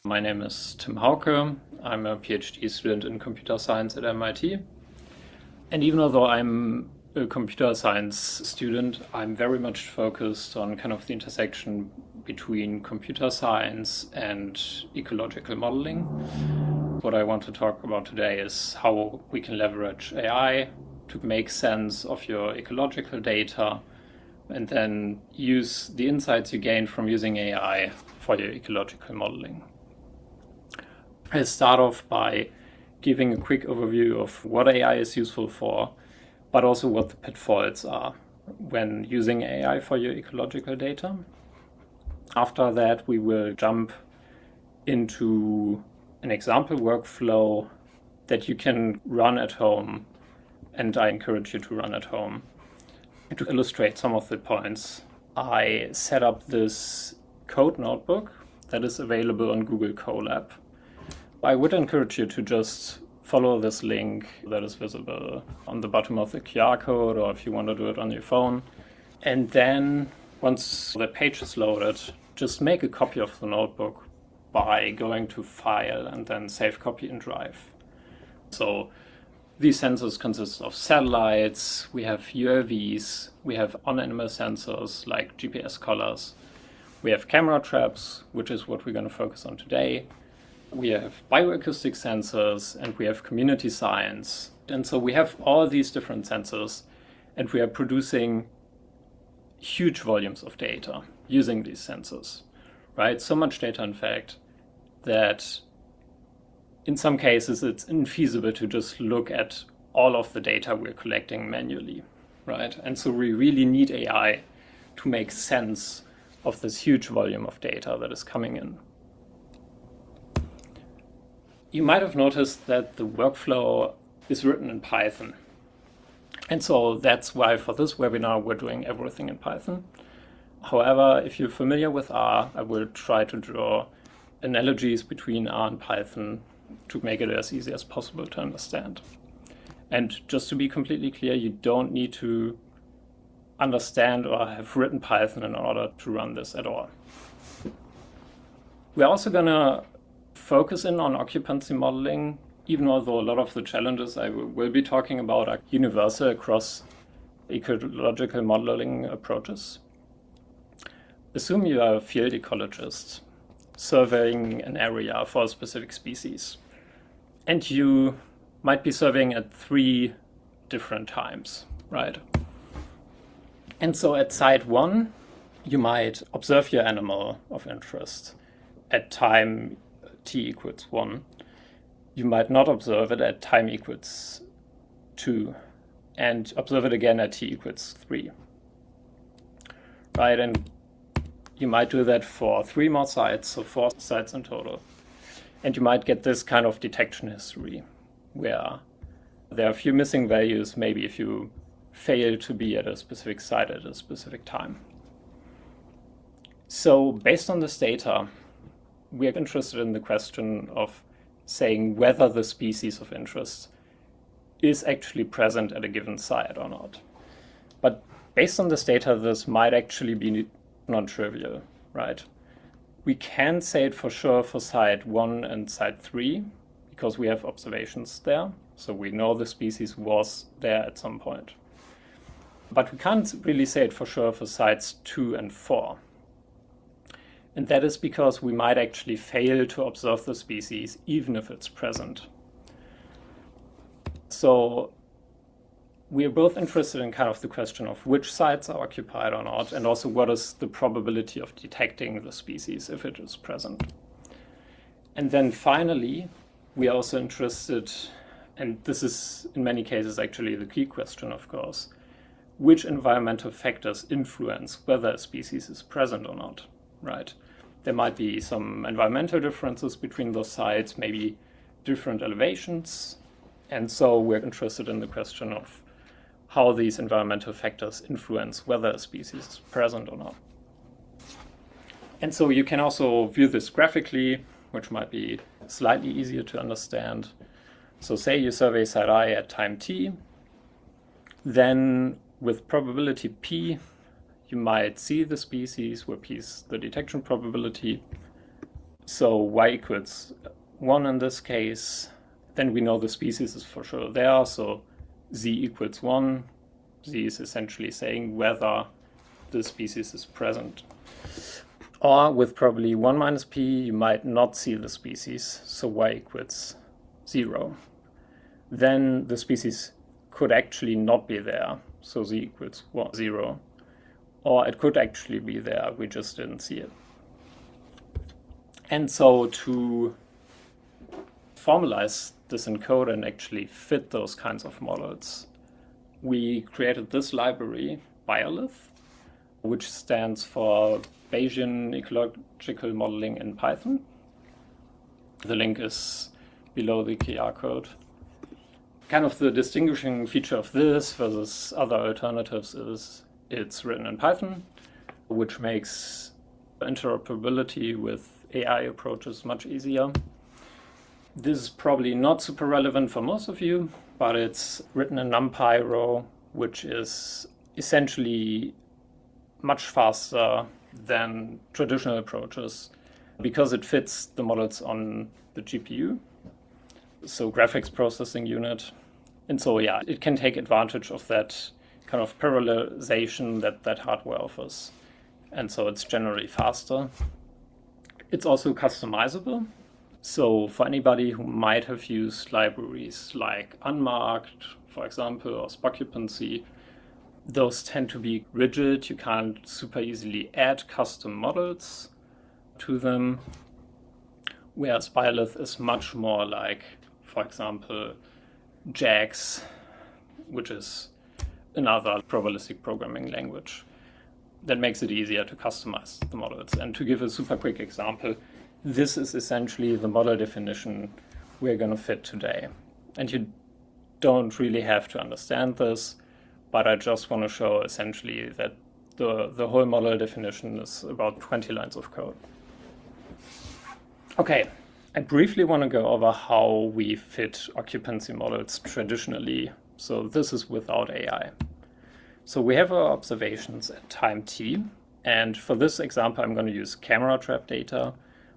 My name is Tim Hauke. I'm a PhD student in computer science at MIT. And even although I'm a computer science student, I'm very much focused on kind of the intersection between computer science and ecological modeling. What I want to talk about today is how we can leverage AI to make sense of your ecological data and then use the insights you gain from using AI for your ecological modeling. I'll start off by giving a quick overview of what AI is useful for, but also what the pitfalls are when using AI for your ecological data. After that, we will jump into an example workflow that you can run at home, and I encourage you to run at home. To illustrate some of the points, I set up this code notebook that is available on Google Colab. I would encourage you to just follow this link that is visible on the bottom of the QR code, or if you want to do it on your phone. And then once the page is loaded, just make a copy of the notebook by going to File and then Save Copy in Drive. So these sensors consist of satellites, we have UAVs, we have on-animal sensors like GPS collars, we have camera traps, which is what we're going to focus on today. We have bioacoustic sensors, and we have community science. And so we have all these different sensors, and we are producing huge volumes of data using these sensors, right? So much data, in fact, that in some cases it's infeasible to just look at all of the data we're collecting manually, right? And so we really need AI to make sense of this huge volume of data that is coming in. You might have noticed that the workflow is written in Python. And so that's why for this webinar, we're doing everything in Python. However, if you're familiar with R, I will try to draw analogies between R and Python to make it as easy as possible to understand. And just to be completely clear, you don't need to understand or have written Python in order to run this at all. We're also going to focus in on occupancy modeling, even although a lot of the challenges I will be talking about are universal across ecological modeling approaches. Assume you are a field ecologist surveying an area for a specific species, and you might be surveying at 3 different times, right? And so at site 1, you might observe your animal of interest at time t equals 1. You might not observe it at time equals 2 and observe it again at t equals 3. Right, and you might do that for 3 more sites, so 4 sites in total. And you might get this kind of detection history where there are a few missing values, maybe if you fail to be at a specific site at a specific time. So based on this data, we are interested in the question of saying whether the species of interest is actually present at a given site or not. But based on this data, this might actually be non-trivial, right? We can say it for sure for site 1 and site 3 because we have observations there. So we know the species was there at some point. But we can't really say it for sure for sites 2 and 4. And that is because we might actually fail to observe the species even if it's present. So we are both interested in kind of the question of which sites are occupied or not, and also what is the probability of detecting the species if it is present. And then finally, we are also interested, and this is in many cases actually the key question, of course, which environmental factors influence whether a species is present or not, right? There might be some environmental differences between those sites, maybe different elevations. And so we're interested in the question of how these environmental factors influence whether a species is present or not. And so you can also view this graphically, which might be slightly easier to understand. So say you survey site I at time t, then with probability p, you might see the species, where p is the detection probability. So y equals 1 in this case, then we know the species is for sure there, so z equals 1. Z is essentially saying whether the species is present. Or with probably 1 minus p, you might not see the species, so y equals 0. Then the species could actually not be there, so z equals 0. Or it could actually be there, we just didn't see it. And so to formalize this in code and actually fit those kinds of models, we created this library, biolith, which stands for Bayesian Ecological Modeling in Python. The link is below the QR code. Kind of the distinguishing feature of this versus other alternatives is it's written in Python, which makes interoperability with AI approaches much easier. This is probably not super relevant for most of you, but it's written in NumPy, which is essentially much faster than traditional approaches because it fits the models on the GPU, so graphics processing unit. And so, yeah, it can take advantage of that kind of parallelization that hardware offers. And so it's generally faster. It's also customizable. So for anybody who might have used libraries like Unmarked, for example, or occupancy, those tend to be rigid. You can't super easily add custom models to them. Whereas biolith is much more like, for example, JAX, which is another probabilistic programming language that makes it easier to customize the models. And to give a super quick example, this is essentially the model definition we're going to fit today. And you don't really have to understand this, but I just want to show essentially that the whole model definition is about 20 lines of code. Okay, I briefly want to go over how we fit occupancy models traditionally. So this is without AI. So we have our observations at time t, and for this example I'm going to use camera trap data,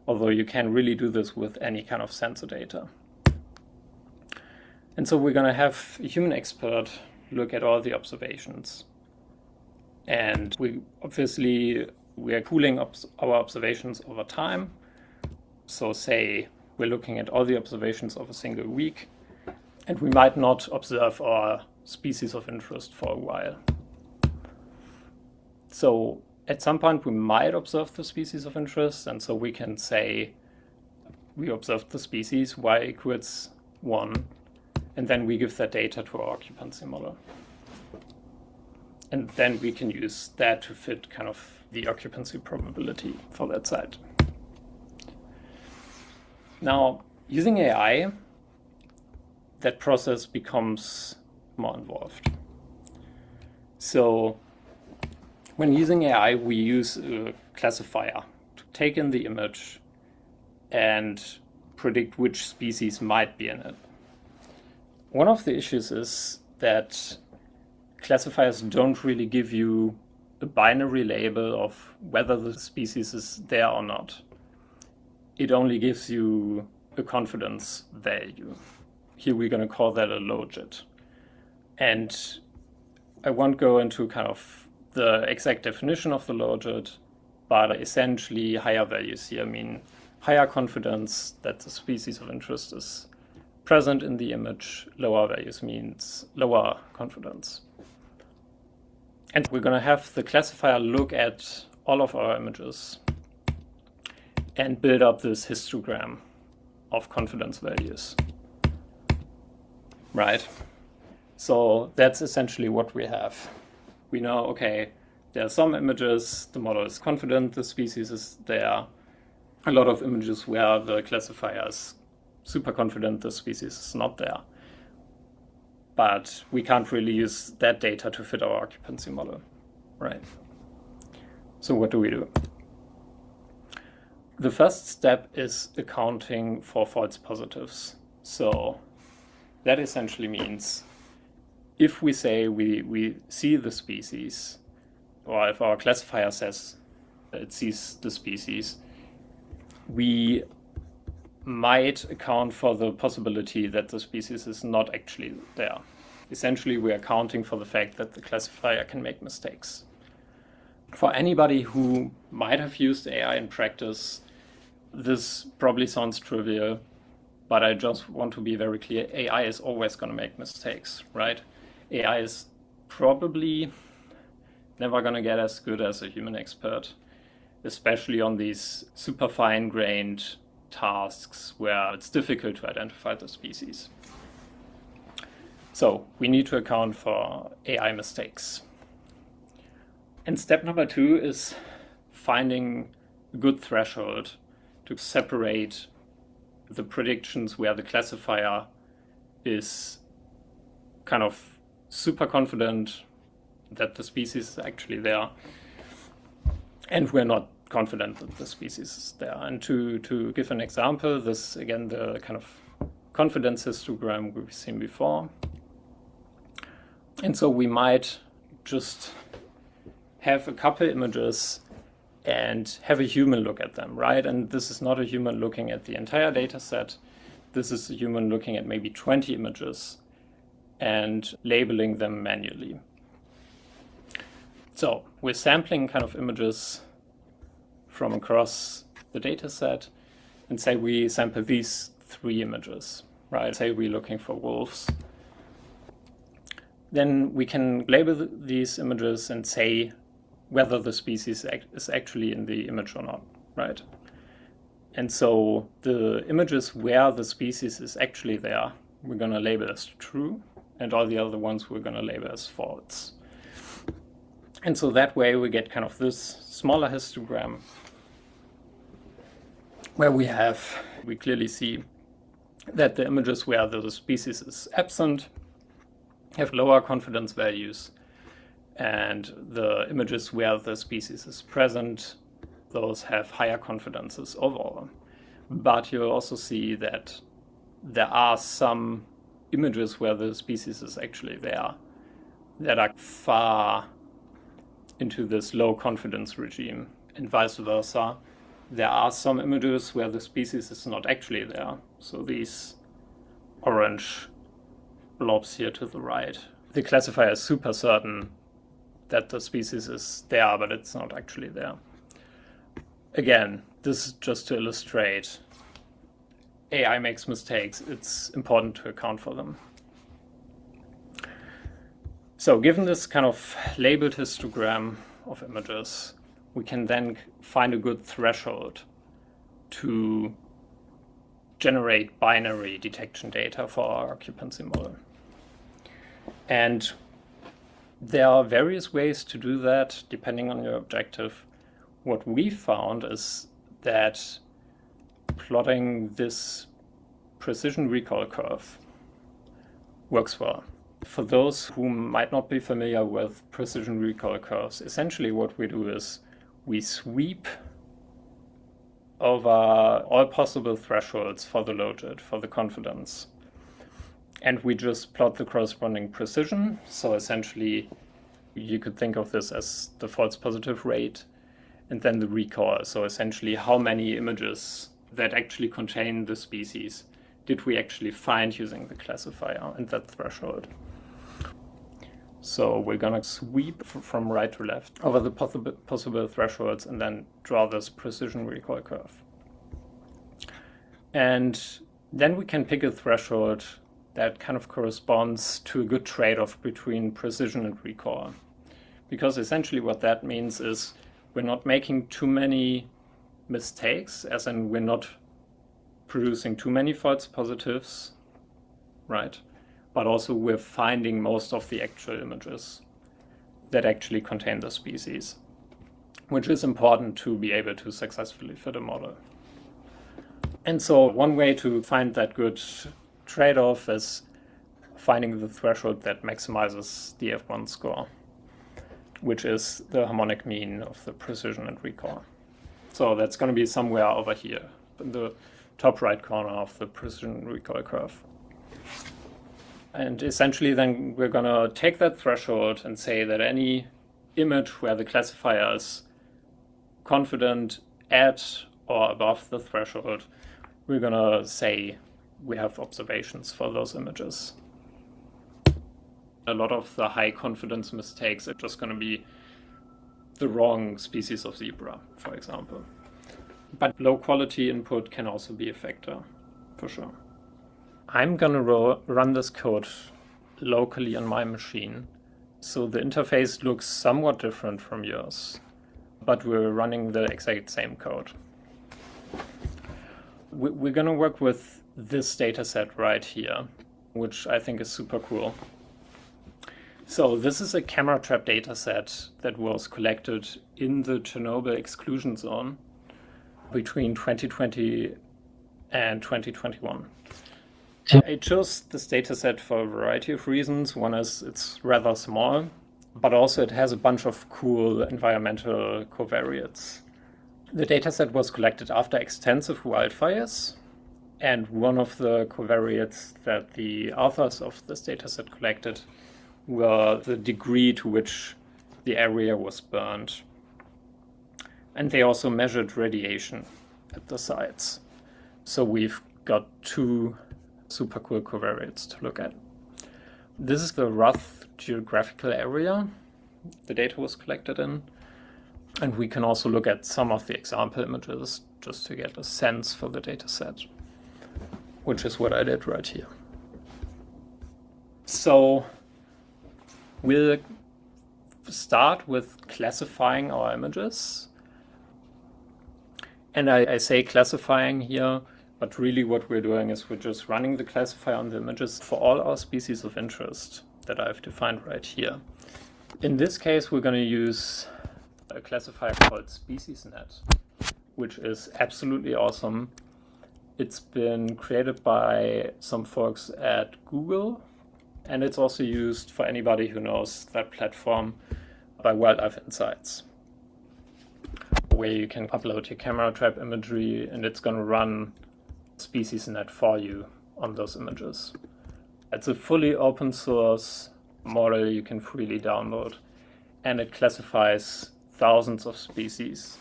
although you can really do this with any kind of sensor data. And so we're going to have a human expert look at all the observations. And we are pooling our observations over time. So say we're looking at all the observations of a single week, and we might not observe our species of interest for a while. So at some point we might observe the species of interest, and so we can say we observed the species y equals 1, and then we give that data to our occupancy model. And then we can use that to fit kind of the occupancy probability for that site. Now, using AI, that process becomes more involved. So when using AI, we use a classifier to take in the image and predict which species might be in it. One of the issues is that classifiers don't really give you a binary label of whether the species is there or not. It only gives you a confidence value. Here we're going to call that a logit. And I won't go into kind of the exact definition of the logit, but essentially higher values here mean higher confidence that the species of interest is present in the image. Lower values means lower confidence. And we're going to have the classifier look at all of our images and build up this histogram of confidence values. Right? So that's essentially what we have. We know, okay, there are some images, the model is confident the species is there. A lot of images where the classifier is super confident the species is not there. But we can't really use that data to fit our occupancy model, right? So what do we do? The first step is accounting for false positives. So that essentially means if we say we see the species, or if our classifier says it sees the species, we might account for the possibility that the species is not actually there. Essentially, we're accounting for the fact that the classifier can make mistakes. For anybody who might have used AI in practice, this probably sounds trivial, but I just want to be very clear. AI is always going to make mistakes, right? AI is probably never going to get as good as a human expert, especially on these super fine-grained tasks where it's difficult to identify the species. So we need to account for AI mistakes. And step number 2 is finding a good threshold to separate the predictions where the classifier is kind of super confident that the species is actually there, and we're not confident that the species is there. And to give an example, this again the kind of confidence histogram we've seen before. And so we might just have a couple images and have a human look at them, right? And this is not a human looking at the entire data set. This is a human looking at maybe 20 images and labeling them manually. So we're sampling kind of images from across the data set, and say we sample these 3 images, right? Say we're looking for wolves. Then we can label these images and say whether the species is actually in the image or not, right? And so the images where the species is actually there, we're going to label as true, and all the other ones we're going to label as false. And so that way we get kind of this smaller histogram where we clearly see that the images where the species is absent have lower confidence values, and the images where the species is present, those have higher confidences overall. But you'll also see that there are some images where the species is actually there that are far into this low confidence regime, and vice versa. There are some images where the species is not actually there. So these orange blobs here to the right. The classifier is super certain that the species is there, but it's not actually there. Again, this is just to illustrate AI makes mistakes. It's important to account for them. So given this kind of labeled histogram of images, we can then find a good threshold to generate binary detection data for our occupancy model. And there are various ways to do that depending on your objective. What we found is that plotting this precision recall curve works well. For those who might not be familiar with precision recall curves, essentially what we do is we sweep over all possible thresholds for the logit, for the confidence. And we just plot the corresponding precision. So essentially, you could think of this as the false positive rate, and then the recall. So essentially, how many images that actually contain the species did we actually find using the classifier and that threshold? So we're going to sweep from right to left over the possible thresholds and then draw this precision recall curve. And then we can pick a threshold that kind of corresponds to a good trade-off between precision and recall. Because essentially what that means is we're not making too many mistakes, as in we're not producing too many false positives, right? But also we're finding most of the actual images that actually contain the species, which is important to be able to successfully fit a model. And so one way to find that good trade-off is finding the threshold that maximizes the F1 score, which is the harmonic mean of the precision and recall. So that's going to be somewhere over here in the top right corner of the precision recall curve. And essentially then we're going to take that threshold and say that any image where the classifier is confident at or above the threshold, we're going to say we have observations for those images. A lot of the high confidence mistakes are just going to be the wrong species of zebra, for example. But low quality input can also be a factor, for sure. I'm going to run this code locally on my machine. So the interface looks somewhat different from yours, but we're running the exact same code. We're going to work with this dataset right here, which I think is super cool. So this is a camera trap dataset that was collected in the Chernobyl exclusion zone between 2020 and 2021. I chose this dataset for a variety of reasons. One is it's rather small, but also it has a bunch of cool environmental covariates. The dataset was collected after extensive wildfires, and one of the covariates that the authors of this dataset collected were the degree to which the area was burned. And they also measured radiation at the sites. So we've got two super cool covariates to look at. This is the rough geographical area the data was collected in. And we can also look at some of the example images just to get a sense for the data set, which is what I did right here. So we'll start with classifying our images. And I say classifying here, but really what we're doing is we're just running the classifier on the images for all our species of interest that I've defined right here. In this case, we're going to use a classifier called SpeciesNet, which is absolutely awesome. It's been created by some folks at Google, and it's also used for anybody who knows that platform by Wildlife Insights, where you can upload your camera trap imagery and it's going to run SpeciesNet for you on those images. It's a fully open source model you can freely download, and it classifies thousands of species.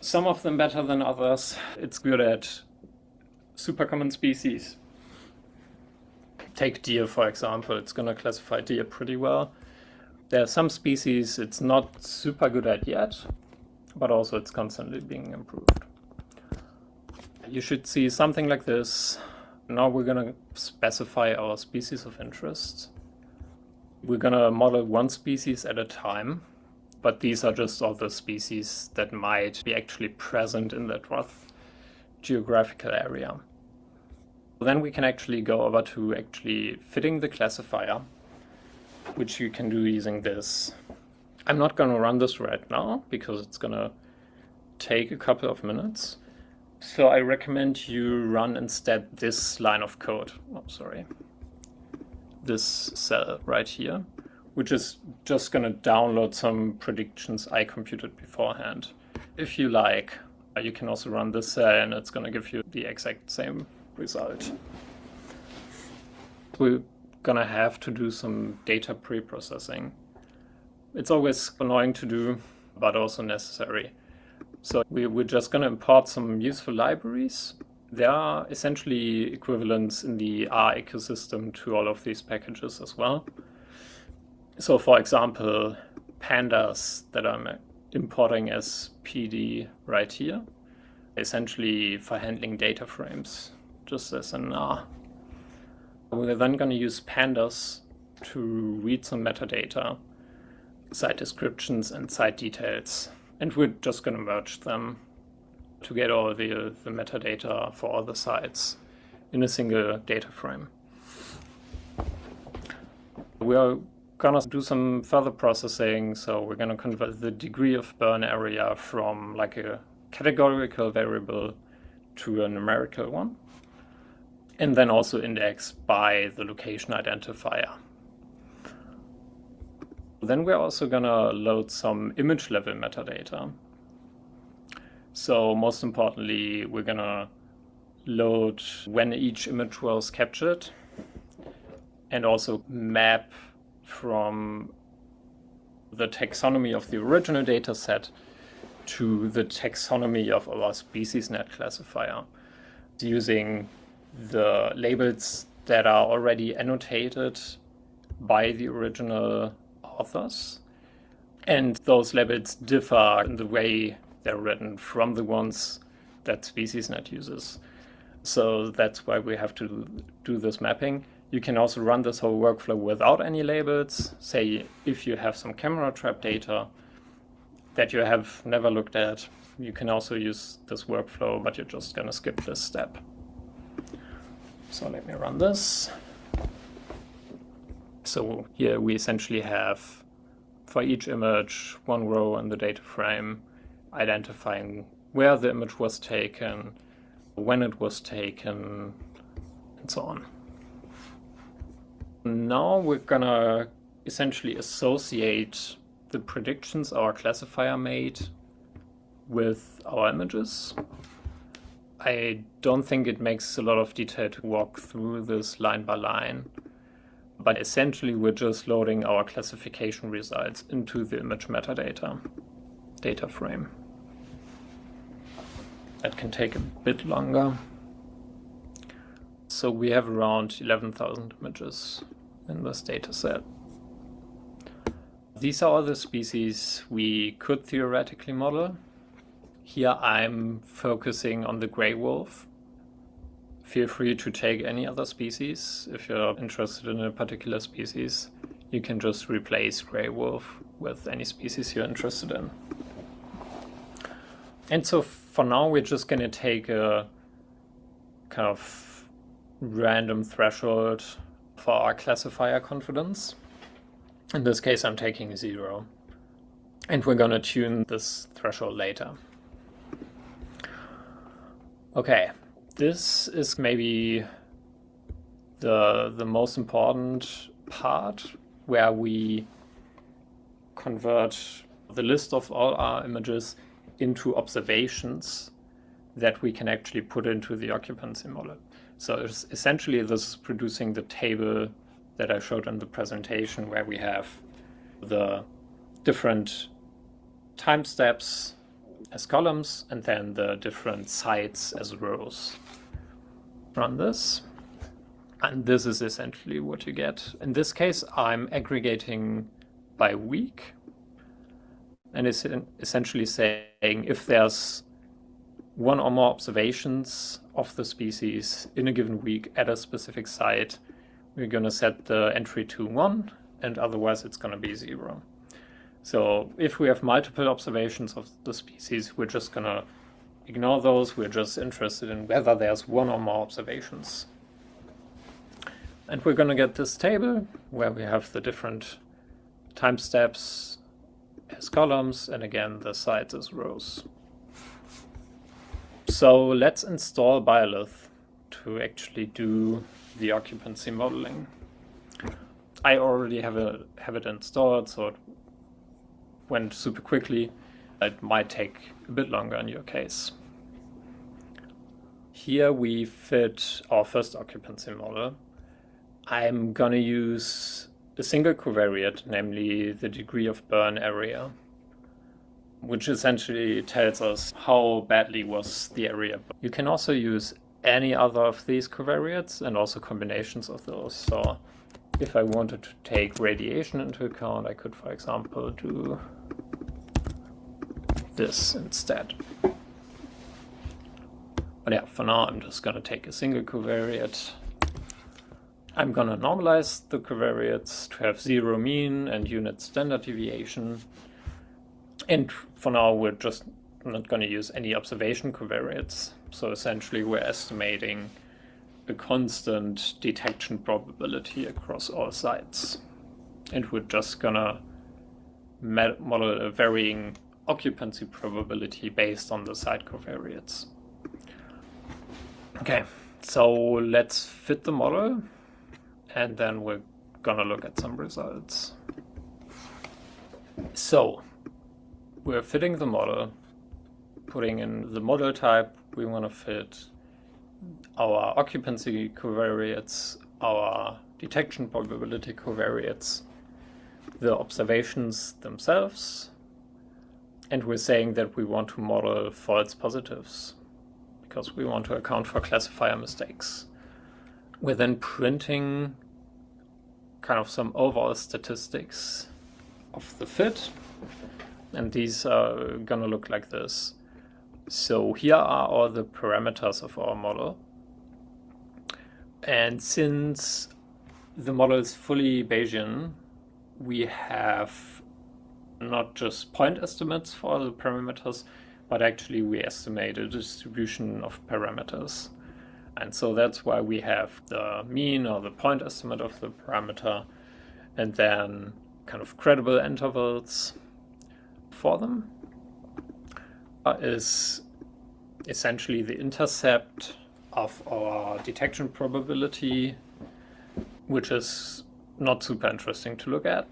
Some of them better than others. It's good at super common species. Take deer, for example. It's going to classify deer pretty well. There are some species it's not super good at yet, but also it's constantly being improved. You should see something like this. Now we're going to specify our species of interest. We're going to model one species at a time, but these are just all the species that might be actually present in that rough geographical area. Then we can actually go over to actually fitting the classifier, which you can do using this. I'm not going to run this right now because it's going to take a couple of minutes. So I recommend you run instead this line of code. Oh, sorry. This cell right here, which is just going to download some predictions I computed beforehand. If you like, you can also run this cell and it's going to give you the exact same result. We're going to have to do some data pre-processing. It's always annoying to do, but also necessary. So we're just going to import some useful libraries. There are essentially equivalents in the R ecosystem to all of these packages as well. So for example, pandas that I'm importing as PD right here, essentially for handling data frames, just as an R. We're then going to use pandas to read some metadata, site descriptions and site details, and we're just going to merge them to get all the metadata for all the sites in a single data frame. We're going to do some further processing, so we're going to convert the degree of burn area from like a categorical variable to a numerical one, and then also index by the location identifier. Then we're also going to load some image level metadata. So most importantly, we're going to load when each image was captured and also map from the taxonomy of the original data set to the taxonomy of our SpeciesNet classifier using the labels that are already annotated by the original authors. And those labels differ in the way they're written from the ones that SpeciesNet uses. So that's why we have to do this mapping. You can also run this whole workflow without any labels. Say if you have some camera trap data that you have never looked at, you can also use this workflow, but you're just going to skip this step. So let me run this. So here we essentially have, for each image, one row in the data frame identifying where the image was taken, when it was taken, and so on. Now we're gonna essentially associate the predictions our classifier made with our images. I don't think it makes a lot of detail to walk through this line by line, but essentially we're just loading our classification results into the image metadata data frame. That can take a bit longer. So we have around 11,000 images in this data set. These are all the species we could theoretically model. Here I'm focusing on the gray wolf. Feel free to take any other species. If you're interested in a particular species, you can just replace gray wolf with any species you're interested in. And so for now, we're just going to take a kind of random threshold for our classifier confidence. In this case, I'm taking 0. And we're going to tune this threshold later. Okay, this is maybe the most important part, where we convert the list of all our images into observations that we can actually put into the occupancy model. So essentially this is producing the table that I showed in the presentation, where we have the different time steps as columns and then the different sites as rows. Run this, and this is essentially what you get. In this case, I'm aggregating by week, and it's essentially saying if there's one or more observations of the species in a given week at a specific site, we're going to set the entry to 1, and otherwise it's going to be 0. So if we have multiple observations of the species, we're just going to ignore those. We're just interested in whether there's one or more observations. And we're going to get this table where we have the different time steps as columns, and again the sites as rows. So let's install Biolith to actually do the occupancy modeling. I already have it installed, so it went super quickly. It might take a bit longer in your case. Here we fit our first occupancy model. I'm going to use a single covariate, namely the degree of burn area, which essentially tells us how badly was the area. You can also use any other of these covariates and also combinations of those. So if I wanted to take radiation into account, I could, for example, do this instead. But yeah, for now I'm just going to take a single covariate. I'm going to normalize the covariates to have 0 mean and unit standard deviation. And for now we're just not going to use any observation covariates. So essentially we're estimating a constant detection probability across all sites. And we're just going to model a varying occupancy probability based on the site covariates. Okay, so let's fit the model, and then we're gonna look at some results. So we're fitting the model, putting in the model type we want to fit, our occupancy covariates, our detection probability covariates, the observations themselves, And we're saying that we want to model false positives because we want to account for classifier mistakes. We're then printing kind of some overall statistics of the fit. And these are going to look like this. So here are all the parameters of our model. And since the model is fully Bayesian, we have not just point estimates for the parameters, but actually we estimate a distribution of parameters. And so that's why we have the mean or the point estimate of the parameter, and then kind of credible intervals for them is essentially the intercept of our detection probability, which is not super interesting to look at.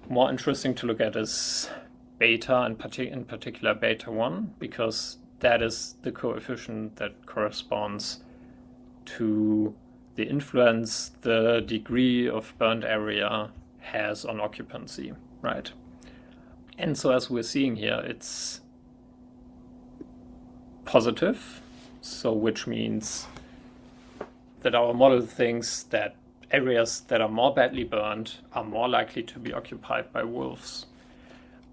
More interesting to look at is beta, in particular beta 1, because that is the coefficient that corresponds to the influence the degree of burned area has on occupancy, right? And so as we're seeing here, it's positive, so which means that our model thinks that areas that are more badly burned are more likely to be occupied by wolves.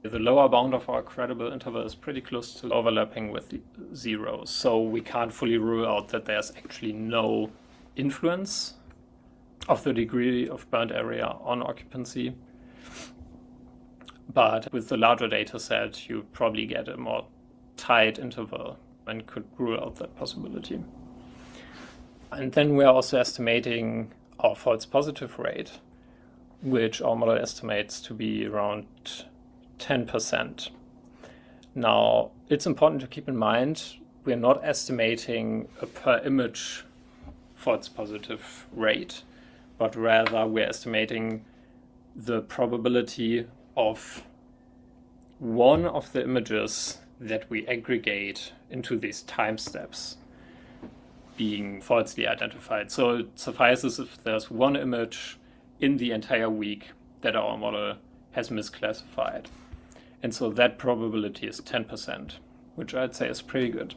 The lower bound of our credible interval is pretty close to overlapping with 0, so we can't fully rule out that there's actually no influence of the degree of burned area on occupancy. But with the larger data set, you probably get a more tight interval and could rule out that possibility. And then we're also estimating our false positive rate, which our model estimates to be around 10%. Now, it's important to keep in mind we're not estimating a per image false positive rate, but rather we're estimating the probability of one of the images that we aggregate into these time steps being falsely identified. So it suffices if there's one image in the entire week that our model has misclassified. And so that probability is 10%, which I'd say is pretty good.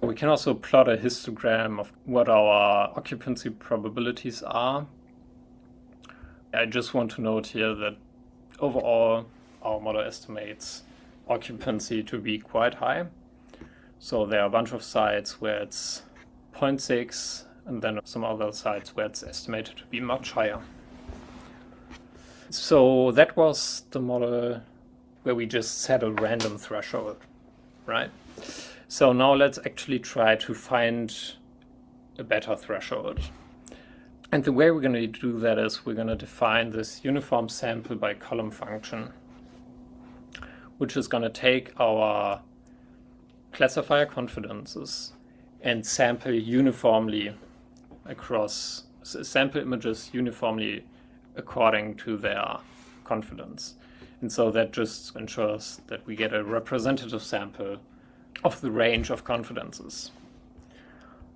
We can also plot a histogram of what our occupancy probabilities are. I just want to note here that overall our model estimates occupancy to be quite high. So there are a bunch of sites where it's 0.6 and then some other sites where it's estimated to be much higher. So that was the model where we just set a random threshold, right? So now let's actually try to find a better threshold. And the way we're going to do that is we're going to define this uniform sample by column function, which is going to take our classifier confidences and sample uniformly across, sample images uniformly according to their confidence. And so that just ensures that we get a representative sample of the range of confidences.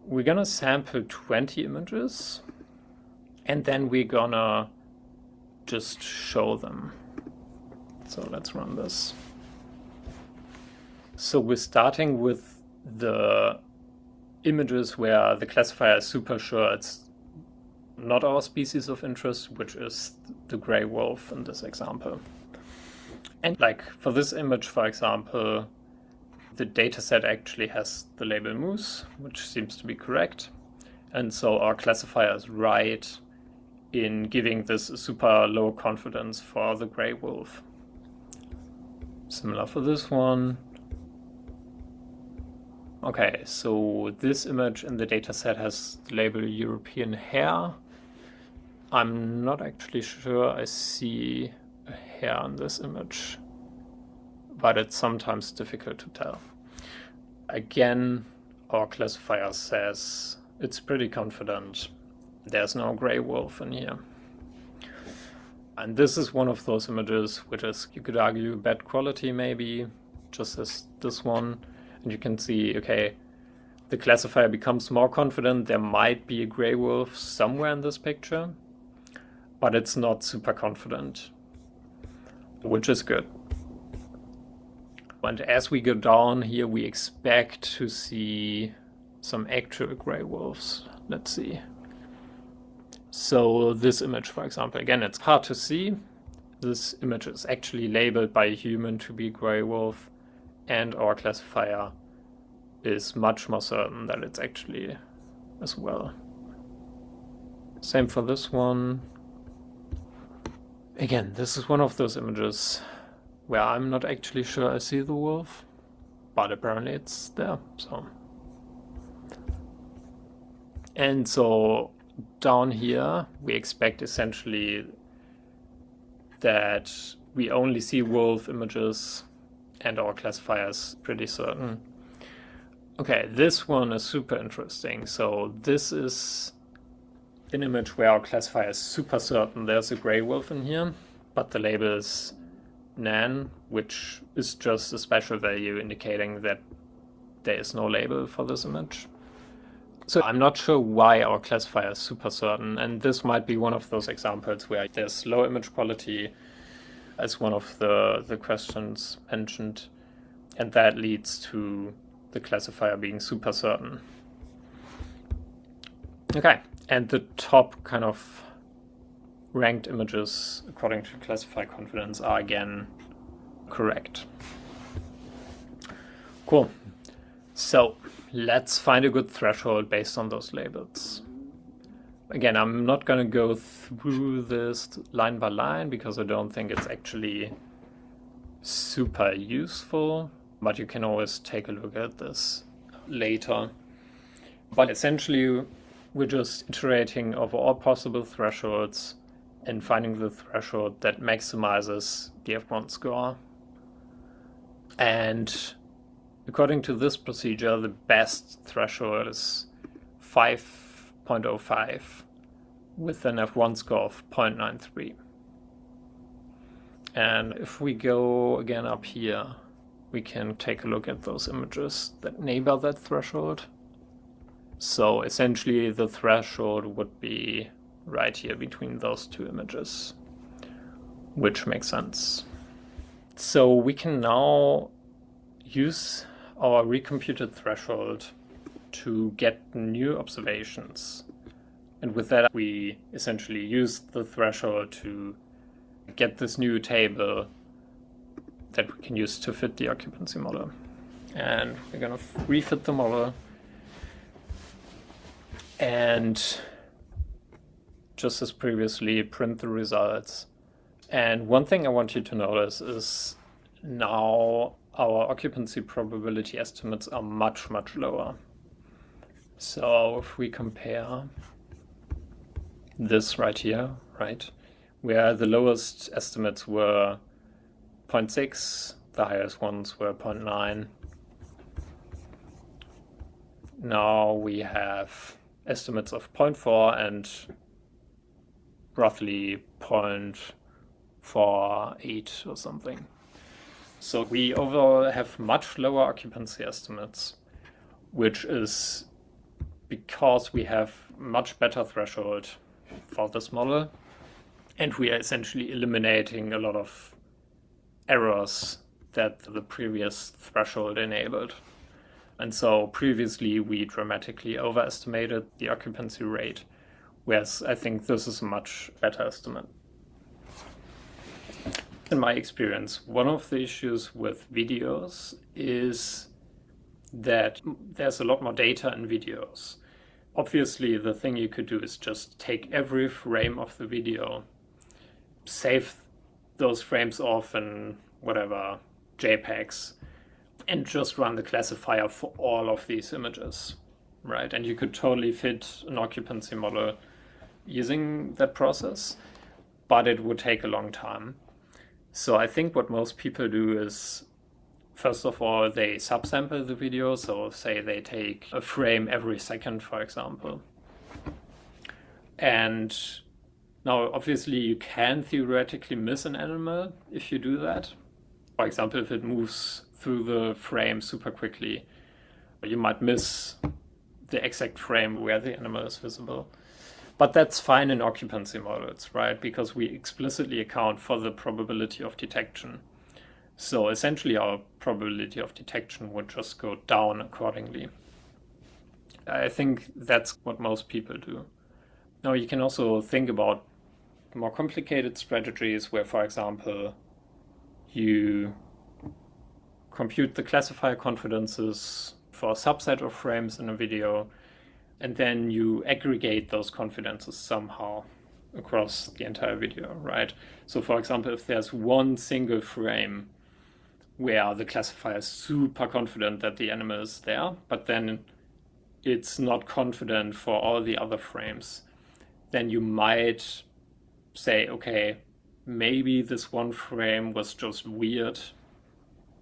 We're going to sample 20 images, and then we're going to just show them. So let's run this. So we're starting with the images where the classifier is super sure it's not our species of interest, which is the gray wolf in this example. And like for this image, for example, the dataset actually has the label moose, which seems to be correct. And so our classifier is right in giving this super low confidence for the gray wolf. Similar for this one. Okay, so this image in the dataset has the label European hare. I'm not actually sure I see a hare in this image, but it's sometimes difficult to tell. Again, our classifier says it's pretty confident. There's no gray wolf in here. And this is one of those images which is, you could argue, bad quality maybe, just as this one. And you can see, okay, the classifier becomes more confident. There might be a gray wolf somewhere in this picture, but it's not super confident, which is good. And as we go down here, we expect to see some actual gray wolves. Let's see. So this image, for example, again, it's hard to see. This image is actually labeled by a human to be gray wolf, and our classifier is much more certain that it's actually as well. Same for this one. Again, this is one of those images where I'm not actually sure I see the wolf, but apparently it's there. And so down here, we expect essentially that we only see wolf images and our classifier is pretty certain. Okay, this one is super interesting. So this is an image where our classifier is super certain there's a gray wolf in here, but the label is nan, which is just a special value indicating that there is no label for this image. So I'm not sure why our classifier is super certain, and this might be one of those examples where there's low image quality as one of the questions mentioned, and that leads to the classifier being super certain. Okay, and the top kind of ranked images according to classifier confidence are again correct. Cool. So let's find a good threshold based on those labels. Again, I'm not going to go through this line by line because I don't think it's actually super useful, but you can always take a look at this later. But essentially, we're just iterating over all possible thresholds and finding the threshold that maximizes the F1 score. And according to this procedure, the best threshold is 5.05 with an F1 score of 0.93. And if we go again up here, we can take a look at those images that neighbor that threshold. So essentially the threshold would be right here between those two images, which makes sense. So we can now use our recomputed threshold to get new observations. And with that, we essentially use the threshold to get this new table that we can use to fit the occupancy model. And we're going to refit the model. And just as previously, print the results. And one thing I want you to notice is now our occupancy probability estimates are much, much lower. So if we compare this right here, right, where the lowest estimates were 0.6, the highest ones were 0.9. Now we have estimates of 0.4 and roughly 0.48 or something. So we overall have much lower occupancy estimates, which is because we have much better threshold for this model, and we are essentially eliminating a lot of errors that the previous threshold enabled. And so previously we dramatically overestimated the occupancy rate, whereas I think this is a much better estimate. In my experience, one of the issues with videos is that there's a lot more data in videos. Obviously, the thing you could do is just take every frame of the video, save those frames off in whatever JPEGs, and just run the classifier for all of these images, right? And you could totally fit an occupancy model using that process, but it would take a long time. So I think what most people do is, first of all, they subsample the video. So say they take a frame every second, for example. And now, obviously, you can theoretically miss an animal if you do that. For example, if it moves through the frame super quickly, you might miss the exact frame where the animal is visible. But that's fine in occupancy models, right? Because we explicitly account for the probability of detection. So essentially our probability of detection would just go down accordingly. I think that's what most people do. Now you can also think about more complicated strategies where, for example, you compute the classifier confidences for a subset of frames in a video, and then you aggregate those confidences somehow across the entire video, right? So for example, if there's one single frame where the classifier is super confident that the animal is there, but then it's not confident for all the other frames, then you might say, okay, maybe this one frame was just weird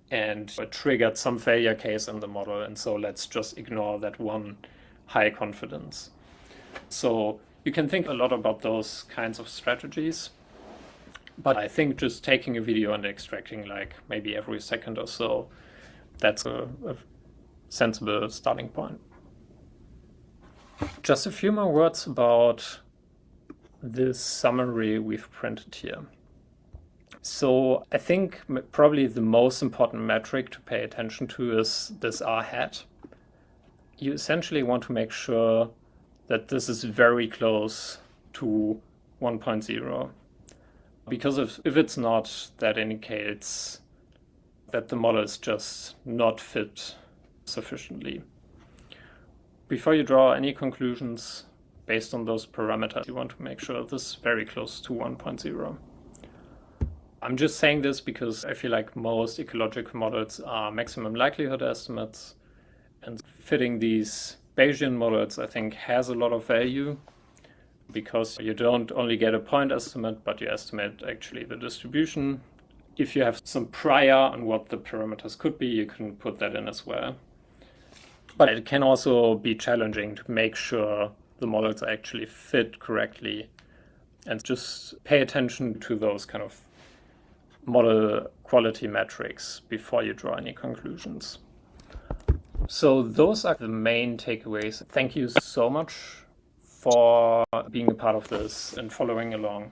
and it triggered some failure case in the model, and so let's just ignore that one high confidence. So you can think a lot about those kinds of strategies, but I think just taking a video and extracting like maybe every second or so, that's a sensible starting point. Just a few more words about this summary we've printed here. So I think probably the most important metric to pay attention to is this R hat. You essentially want to make sure that this is very close to 1.0. Because if it's not, that indicates that the model is just not fit sufficiently. Before you draw any conclusions based on those parameters, you want to make sure this is very close to 1.0. I'm just saying this because I feel like most ecological models are maximum likelihood estimates, and fitting these Bayesian models, I think, has a lot of value because you don't only get a point estimate, but you estimate actually the distribution. If you have some prior on what the parameters could be, you can put that in as well. But it can also be challenging to make sure the models actually fit correctly, and just pay attention to those kind of model quality metrics before you draw any conclusions. So those are the main takeaways. Thank you so much for being a part of this and following along.